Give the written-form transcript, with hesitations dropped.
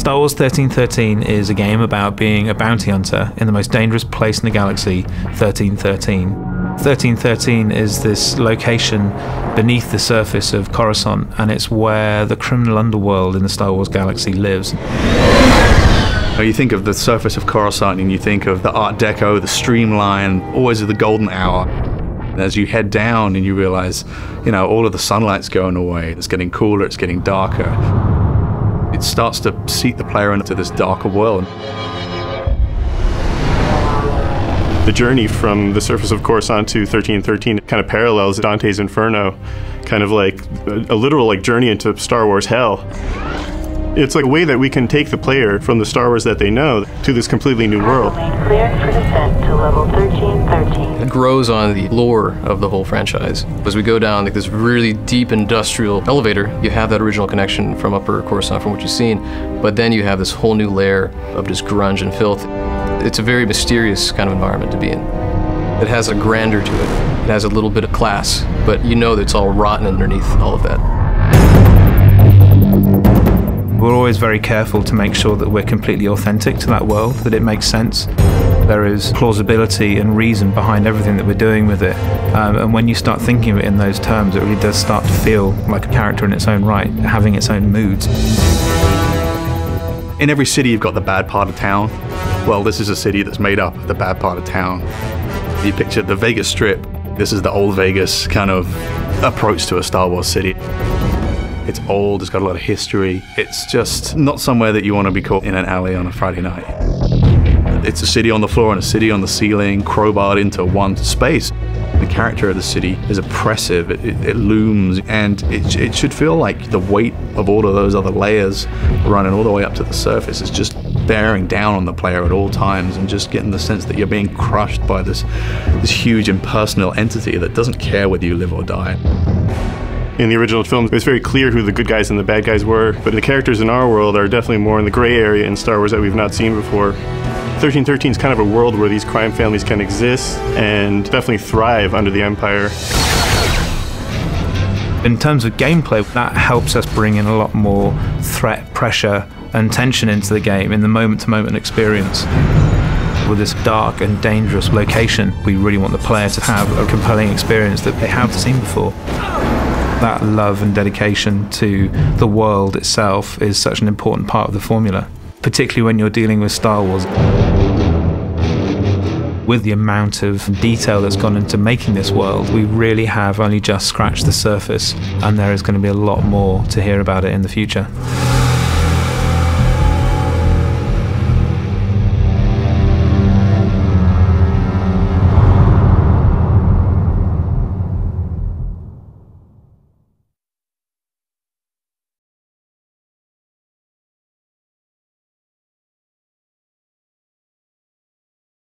Star Wars 1313 is a game about being a bounty hunter in the most dangerous place in the galaxy, 1313. 1313 is this location beneath the surface of Coruscant, and it's where the criminal underworld in the Star Wars galaxy lives. You think of the surface of Coruscant and you think of the Art Deco, the streamline, always the golden hour. As you head down and you realize, all of the sunlight's going away, it's getting cooler, it's getting darker. It starts to seat the player into this darker world. The journey from the surface of Coruscant to 1313 kind of parallels Dante's Inferno, kind of like a literal journey into Star Wars hell. It's like a way that we can take the player from the Star Wars that they know to this completely new world. Cleared for descent to level 1313. It grows on the lore of the whole franchise. As we go down this really deep industrial elevator, you have that original connection from Upper Coruscant from what you've seen, but then you have this whole new layer of just grunge and filth. It's a very mysterious kind of environment to be in. It has a grandeur to it. It has a little bit of class, but you know that it's all rotten underneath all of that. We're always very careful to make sure that we're completely authentic to that world, that it makes sense. There is plausibility and reason behind everything that we're doing with it. And when you start thinking of it in those terms, it really does start to feel like a character in its own right, having its own moods. In every city, you've got the bad part of town. Well, this is a city that's made up of the bad part of town. You picture the Vegas Strip. This is the old Vegas kind of approach to a Star Wars city. It's old, it's got a lot of history. It's just not somewhere that you want to be caught in an alley on a Friday night. It's a city on the floor and a city on the ceiling, crowbarred into one space. The character of the city is oppressive, it looms, and it should feel like the weight of all of those other layers running all the way up to the surface is just bearing down on the player at all times, and just getting the sense that you're being crushed by this huge impersonal entity that doesn't care whether you live or die. In the original film, it's very clear who the good guys and the bad guys were, but the characters in our world are definitely more in the gray area in Star Wars that we've not seen before. 1313 is kind of a world where these crime families can exist and definitely thrive under the Empire. In terms of gameplay, that helps us bring in a lot more threat, pressure, and tension into the game in the moment-to-moment experience. With this dark and dangerous location, we really want the player to have a compelling experience that they haven't seen before. That love and dedication to the world itself is such an important part of the formula, particularly when you're dealing with Star Wars. With the amount of detail that's gone into making this world, we really have only just scratched the surface, and there is going to be a lot more to hear about it in the future.